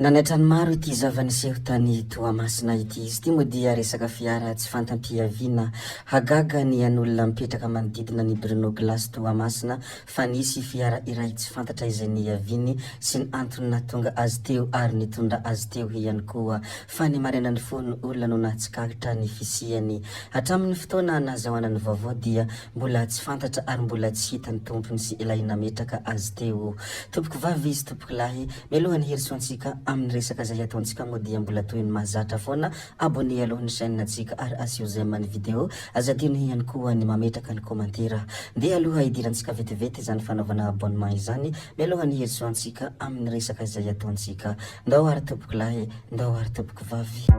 Nanatrany maro ity zavaniseho tany Toamasina ity. Izy ity moa dia resaka fiara tsy fantam-piaviana hagaga ny an'olona mipetraka manodidina ny Bruno Glace Toamasina fa nisy fiara iray tsy fantatra izay niaviny sy ny antony nahatonga azy teo ary nitondra azy teo ihany koa fa ny maraina ny fony olona no natsikahatra ny fisiany. Hatramin'ny fotoana nazahoana ny vaovao dia mbola tsy fantatra ary mbola tsy hita ny tompony sy ilay nametraka azy teo. Tompoko vavy izy tompoko lahy, mialohany herisontsika amin'ny resaka zay ataontsika moa dia mbola toy ny mahazatra foana abonné alohan'ny chaîne antsika ary asio j'aime ny vidéo azadino ihany koa ny mametraka ny commentaire dia aloha idirantsika vetivety zany fanaovana abonnement izany mialohany herisontsika amin'ny resaka zay ataontsika. Ndao ary tompoko lahy, ndao ary tompoko vavy.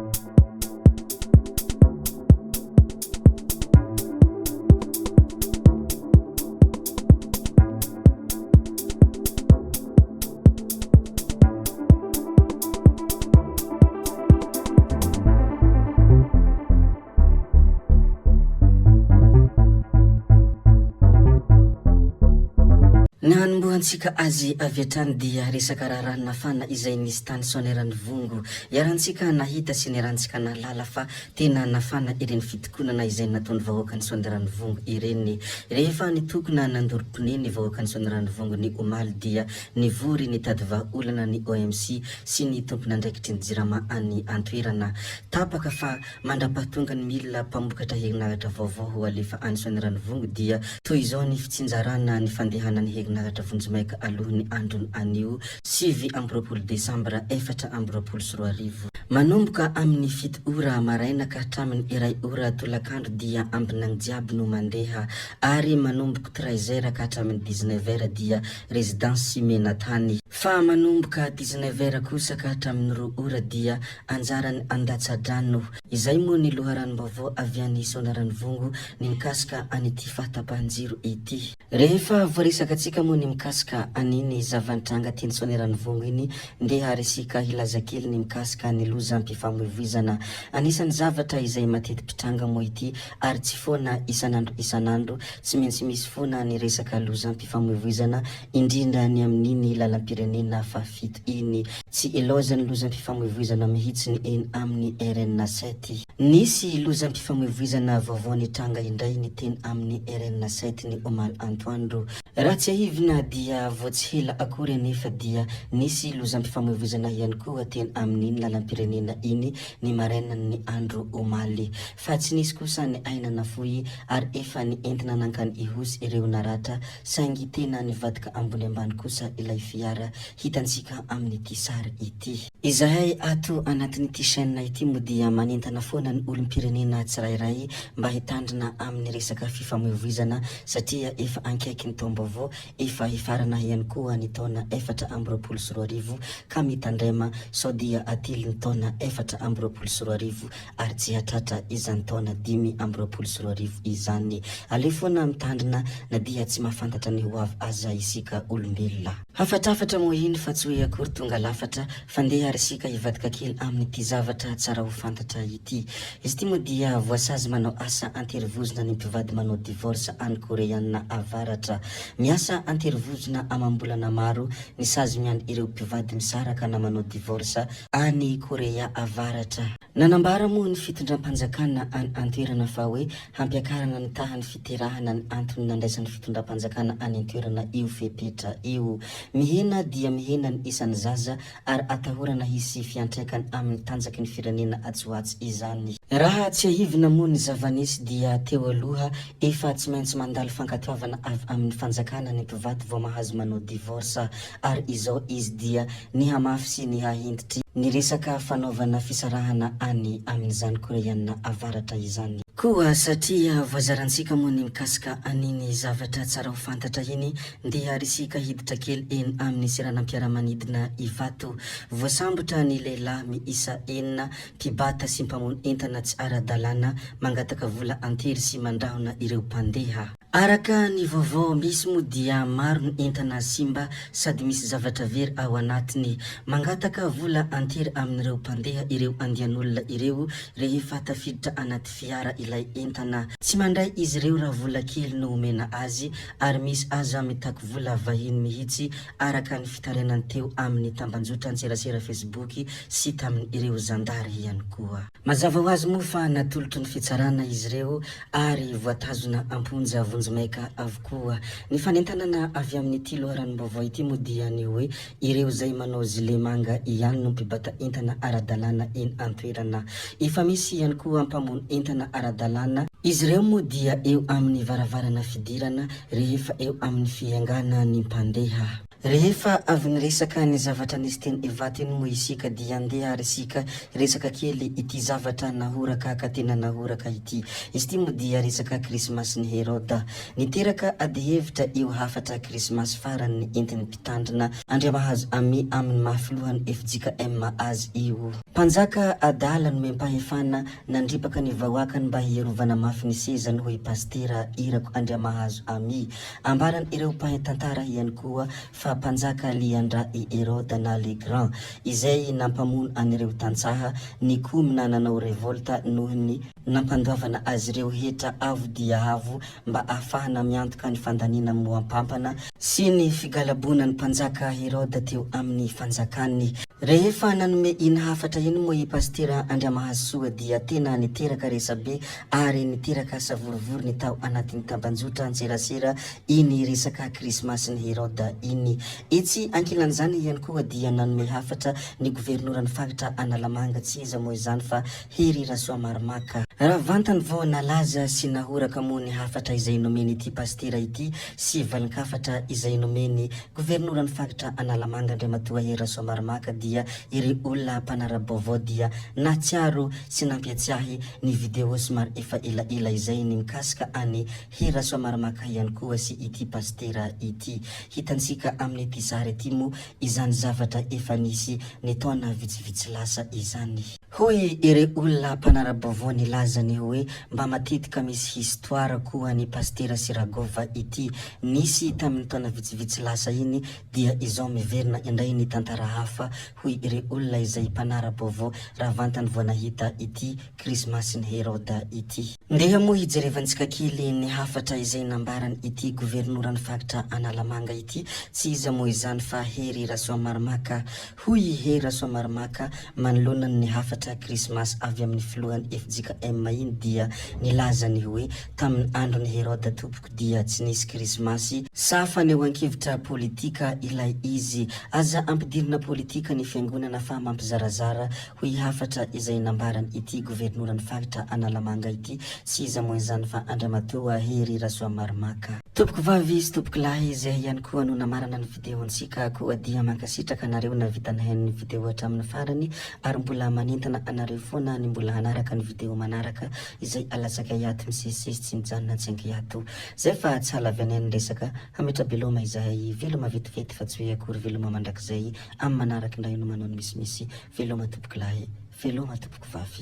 Nahanombohantsika azy avy hatrany dia resaka raharahana fana izay nisy tany soanerany vongo. Iarantsika nahita sy niarantsika nalala fa tena nafana ireny fitokonana izay nataony vahoaka ny soanerany vongo ireny. Rehefa nitokona nandoro-pone ny vahoaka ny soanerany vongo ny omaly dia nivory nitady vahaolana ny OMC sy ny tompona andraikitry ny jirama any antoerana. Tapaka fa mandrapahatonga ny milina mpamokatra herinaratra vaovao ho alefa any soanerany vongo dia toy izao ny fitsinjarana ny fandehana ny herinaratra vonjimaika alohan'ny androny anio 7 Desambra 2024. Manomboka amin'ny 7 ora maraina ka hatramin'ny iray ora tolakandro dia ambinany jiaby no mandeha ary manomboka 13h ka hatramin'ny 19h dia résidence Menatany. Fa manomboka 19h kosa ka hatramin'ny 2 ora dia anjarany Andatsadrano. Izay moa ny loharanom-baovao avy any Soanarany Vongo ny mikasika an'ity fahatapahan-jiro ity. Rehefa voaresaka atsika moa ny mikasika an'iny zavanitranga tiany Soanarany Vongo iny ndeha resika hilaza kely ny mikasika ny lozam-pifamoivoizana. Anisan'ny zavatra izay matety pitranga moa ity ary tsy foana isanandro tsy maintsy misy foana ny resaka lozam-pifamoivoizana indrindra ny amin'iny lalam-pirenena fa 7 iny. Tsy ilozany lozam-pifamoivoizana mihitsy ny eny amin'ny RN7. Nisy lozam-pifamoivoizana vaovao nitranga indray ny teny amin'ny RN7 ny Omaly Antoandro. Raha tsy ahivina dia voatsy hela akory anefa dia nisy lozam-pifamoivoizana ihany koa teny amin'iny lalam-pirenena iny ny marainan'ny andro omaly. Fa tsy nisy kosa ny aina nafoy ary efa ny entina nankany ihosy ireo naratra saingy tena nivadika ambony ambany kosa ilay fiara hitantsika amin'ity sary ity. Izahay ato anatin'ity chaîne ity moa dia manentana foana ny olom-pirenena tsirairay mba hitandrina amin'ny resaka fifamoivoizana satria efa ankaiky ny taom-baovao efa hifarana ihany koa ny taona 2024 ka mitandrema sao dia atily ny taona 2024 ary tsy hatratra izany taona 2024 izany. Ale foana mitandrina na dia tsy mahafantatra ny ho avy aza isika olombelona. Hafatrafatra moa iny fa tsy hoe akory tonga lafatra fandeha resika hivadika kely amin'ity zavatra tsara ho fantatra ity. Izy ity moa dia voasazy manao asa anterivozina ny mpivady manao divorce any Koreana avaratra. Miasa anterivozina amam-bolana maro ny sazy miany ireo mpivady misaraka na manao divorce any Korea avaratra. Nanambara moa ny fitondram-panjakana any antoerana fa hoe hampiakarana ny tahany fiterahana ny antony nandraisan'ny fitondram-panjakana any antoerana io fepetra io. Mihena dia mihena ny isan'ny zaza ary atahorana hisy fiantraikany amin'ny tanjaky ny firenena atsoatsy izany. Raha tsy ahivina moa ny zavanisy dia teo aloha efa tsy maintsy mandalo fankatoavana avy amin'ny fanjakana ny mpivady vao mahazo manao divorce ary izao izy dia ny hamafy sy ny hahinditry ny resaka fanaovana fisarahana any amin'izany Koreana avaratra izany. Koa satria voazarantsika moa ny mikasika an'iny zavatra tsara ho fantatra iny ndeha risika hiditra kely eny amin'ny siranam-piaramanidina Ivato. Voasambotra ny lehilahy miisa 4 mpibata sy mpamono entana tsy ara-dalàna mangataka vola antery sy mandrahona ireo mpandeha. Araka ny vaovao misy moa dia maro ny entana simba sady misy zavatra very ao anatiny. Mangataka vola antery amin'ireo mpandeha ireo andian'olona ireo rehefa tafiditra anaty fiara ilay entana. Tsy mandray izy ireo raha vola kely no omena azy ary misy aza mitako vola vahiny mihitsy araka ny fitarainany teo amin'ny tambanjotra an-tserasera Facebook sy tamin'ny ireo zandary ihany koa. Mazava ho azy moa fa natolotry ny fitsarana izy ireo ary voatazona amponja vonjomaika avokoa. Ny fanentanana avy amin'ny ity loharanom-baovao ity moa dia ny hoe ireo zay manao zile manga ihany no mpibata entana ara-dalàna eny an-toerana. Efa misy ihany koa mpamono entana ara-dalàna. Izy ireo moa dia eo amin'ny varavarana fidirana rehefa eo amin'ny fiangana ny mpandeha. Rehefa avy niresaka ny zavatra nisy teny ivateny moa isika dia andeha ary isika resaka kely ity zavatra nahoraka ka tena nahoraka ity. Izy ity moa dia resaka Krismasy ny Heroda. Niteraka ady hevitra eo hafatra Krismasy farany entiny mpitandrina Andriamahazo Amy amin'ny mahafilohany FJKM azy io. Mpanjaka adala no mempahefana nandripaka ny vahoakany mba hierovana mafy ny sezany hoe pastera Irako Andriamahazo Amy. Ambaran ireo mpahay-tantara ihany koa fa mpanjaka Liandra i Heroda na le Grand izay nampamono anireo tantsaha ny komina nanao revolta noho ny nampandoavana azy ireo hetra avo dia avo mba ahafahana miantoka ny fandanina moampampana sy ny figalabona ny mpanjaka Heroda teo amin'ny fanjakany. Rehefa nanome iny hafatra iny moa i pastera Andriamahazo Soa dia tena niteraka resabe ary niteraka savorovory ny tao anatin'ny tambanjotra an-tserasera iny resaka Krismasy ny Heroda iny. Etsy ankilan'izany ihany koa dia nanome hafatra ny governoran'ny faritra Analamanga tsy iza moa izany fa Hery Rasoamaromaka. Raha vantany vao nalaza sy nahoraka moa ny hafatra izay nomeny ity pastera ity sy valin-kafatra izay nomeny governoran'ny faritra Analamanga Andriamatoa Hery Rasoamaromaka dia ireo olona mpanara-baovao dia natsiaro sy nampiatsiahy ny video somary efa ela izay ny mikasika any Hery Rasoamaromaka ihany koa sy ity pastera ity. Hitansika amin'ny ity sary ity moa izany zavatra efa nisy ny taona vitsivitsy lasa izany. Hoy ireo olona mpanara-baovao nilazany hoe mba matetika misy histoire koa ny pastera Siragova ity. Nisy tamin'ny taona vitsivitsy lasa iny dia izao miverina indray ny tantara hafa hoy ireo olona izay mpanara-baovao raha vantany vao nahita ity Krismasy ny Heroda ity. Ndeha moa hijerevantsika kely ny hafatra izay nambarany ity governoran'ny faritra Analamanga ity tsy iza moa izany fa Hery Rasoamaromaka. Hoy Hery Rasoamaromaka manoloana ny hafatra Krismasy avy amin'ny filohan'ny FJKM iny dia nilazany hoe tamin'ny andron'ny Heroda tompoko dia tsy nisy Krismasy safa ny eo ankevitra politika ilay izy. Aza ampidirina politika ny fiangonana fa mampizarazara hoy hafatra izay nambarany ity governoran'ny faritra Analamanga ity tsy iza moa izany fa Andriamatoa Hery Rasoamaromaka. Tompoko vavy sy tompoko lahy izay ihany koa no namarana ny videontsika koa dia mankasitraka anareo na vitanahay ny video hatramin'ny farany ary mbola manentana anareo foana ny mbola hanaraka ny video manaraka izay alatsaka iato misesisy tsy mijanona tsy anky iato. Zay fa tsala avy anay ny resaka hametra beloma izahay veloma vetivety fa tsy hoe akory veloma mandrakizay amin'ny manaraka indray no manao ny misimisy veloma tompoko lahy veloma tompoko vavy.